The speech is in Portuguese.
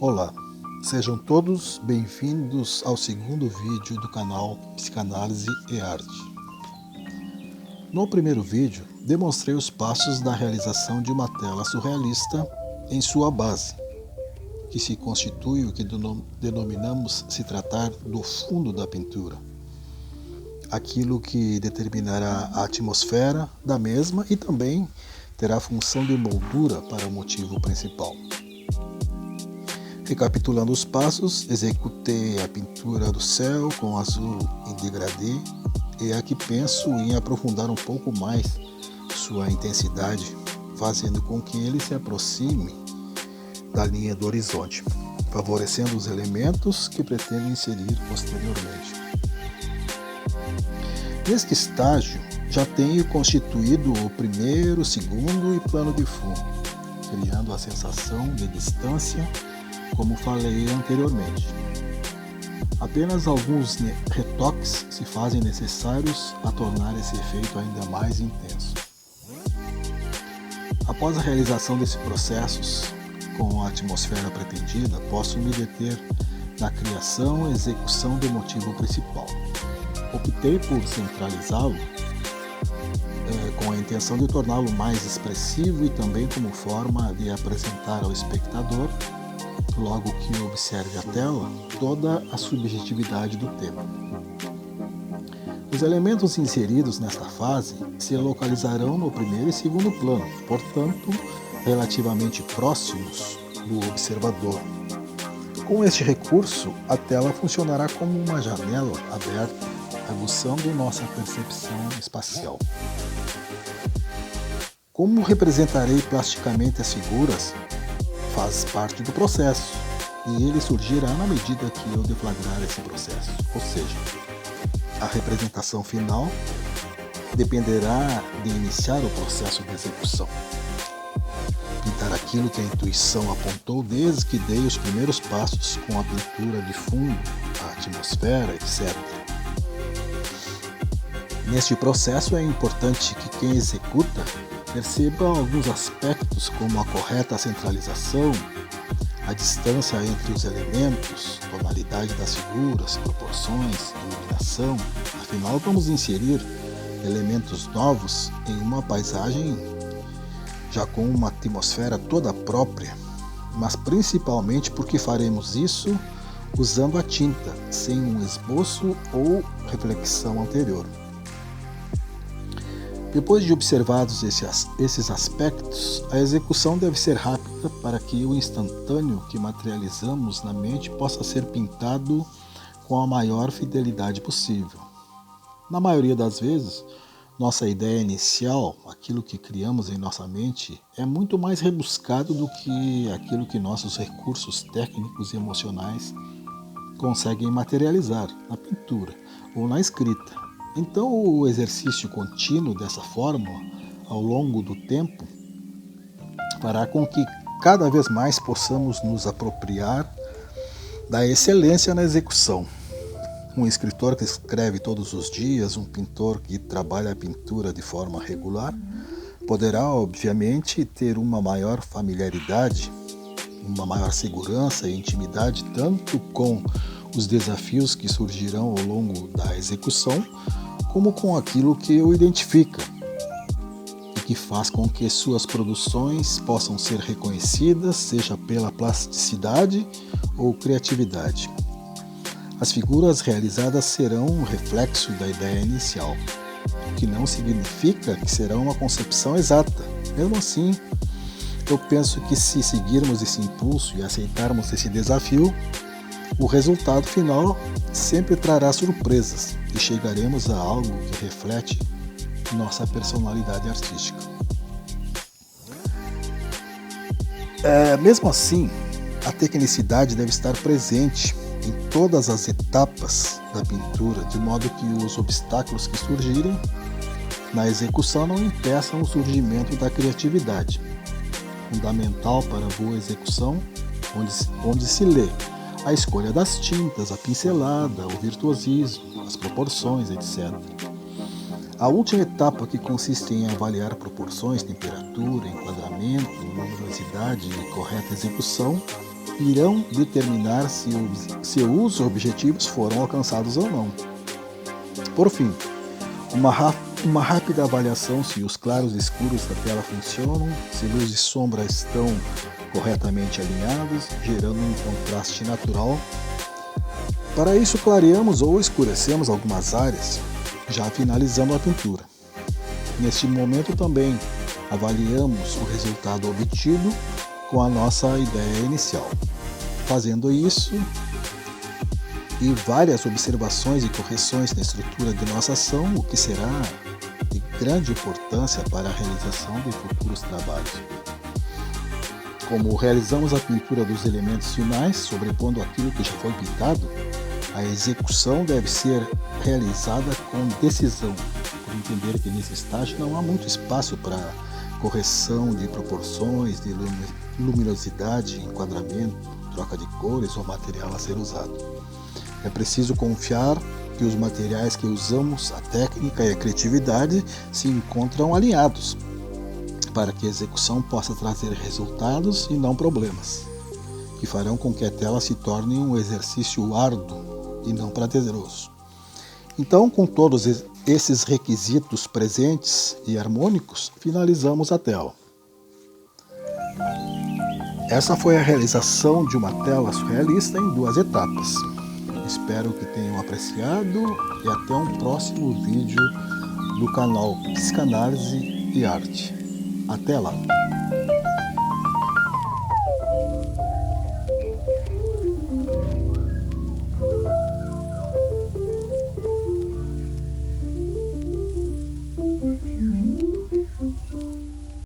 Olá, sejam todos bem-vindos ao segundo vídeo do canal Psicanálise e Arte. No primeiro vídeo, demonstrei os passos da realização de uma tela surrealista em sua base, que se constitui o que denominamos se tratar do fundo da pintura, aquilo que determinará a atmosfera da mesma e também terá função de moldura para o motivo principal. Recapitulando os passos, executei a pintura do céu com azul em degradê e aqui penso em aprofundar um pouco mais sua intensidade, fazendo com que ele se aproxime da linha do horizonte, favorecendo os elementos que pretendo inserir posteriormente. Neste estágio, já tenho constituído o primeiro, segundo e plano de fundo, criando a sensação de distância, como falei anteriormente. Apenas alguns retoques se fazem necessários a tornar esse efeito ainda mais intenso. Após a realização desses processos, com a atmosfera pretendida, posso me deter na criação e execução do motivo principal. Optei por centralizá-lo com a intenção de torná-lo mais expressivo e também como forma de apresentar ao espectador, logo que observe a tela, toda a subjetividade do tema. Os elementos inseridos nesta fase se localizarão no primeiro e segundo plano, portanto, relativamente próximos do observador. Com este recurso, a tela funcionará como uma janela aberta, aguçando nossa percepção espacial. Como representarei plasticamente as figuras, faz parte do processo, e ele surgirá na medida que eu deflagrar esse processo, ou seja, a representação final dependerá de iniciar o processo de execução. Pintar aquilo que a intuição apontou desde que dei os primeiros passos com a pintura de fundo, a atmosfera, etc. Neste processo é importante que quem executa perceba alguns aspectos como a correta centralização, a distância entre os elementos, tonalidade das figuras, proporções, iluminação. Afinal, vamos inserir elementos novos em uma paisagem já com uma atmosfera toda própria, mas principalmente porque faremos isso usando a tinta, sem um esboço ou reflexão anterior. Depois de observados esses aspectos, a execução deve ser rápida para que o instantâneo que materializamos na mente possa ser pintado com a maior fidelidade possível. Na maioria das vezes, nossa ideia inicial, aquilo que criamos em nossa mente, é muito mais rebuscado do que aquilo que nossos recursos técnicos e emocionais conseguem materializar na pintura ou na escrita. Então, o exercício contínuo dessa fórmula, ao longo do tempo, fará com que cada vez mais possamos nos apropriar da excelência na execução. Um escritor que escreve todos os dias, um pintor que trabalha a pintura de forma regular, poderá, obviamente, ter uma maior familiaridade, uma maior segurança e intimidade, tanto com os desafios que surgirão ao longo da execução, como com aquilo que o identifica e que faz com que suas produções possam ser reconhecidas, seja pela plasticidade ou criatividade. As figuras realizadas serão um reflexo da ideia inicial, o que não significa que será uma concepção exata. Mesmo assim, eu penso que se seguirmos esse impulso e aceitarmos esse desafio, o resultado final sempre trará surpresas e chegaremos a algo que reflete nossa personalidade artística. Mesmo assim, a tecnicidade deve estar presente em todas as etapas da pintura, de modo que os obstáculos que surgirem na execução não impeçam o surgimento da criatividade, fundamental para a boa execução, onde se lê a escolha das tintas, a pincelada, o virtuosismo, as proporções, etc. A última etapa, que consiste em avaliar proporções, temperatura, enquadramento, luminosidade e correta execução, irão determinar se os objetivos foram alcançados ou não. Por fim, uma rápida avaliação se os claros e escuros da tela funcionam, se luz e sombra estão corretamente alinhados, gerando um contraste natural. Para isso, clareamos ou escurecemos algumas áreas, já finalizando a pintura. Neste momento também avaliamos o resultado obtido com a nossa ideia inicial. Fazendo isso e várias observações e correções na estrutura de nossa ação, o que será de grande importância para a realização de futuros trabalhos. Como realizamos a pintura dos elementos finais, sobrepondo aquilo que já foi pintado, a execução deve ser realizada com decisão, por entender que nesse estágio não há muito espaço para correção de proporções, de luminosidade, enquadramento, troca de cores ou material a ser usado. É preciso confiar que os materiais que usamos, a técnica e a criatividade se encontram alinhados, para que a execução possa trazer resultados e não problemas, que farão com que a tela se torne um exercício árduo e não prazeroso. Então, com todos esses requisitos presentes e harmônicos, finalizamos a tela. Essa foi a realização de uma tela surrealista em 2 etapas. Espero que tenham apreciado e até um próximo vídeo do canal Psicanálise e Arte. Até lá!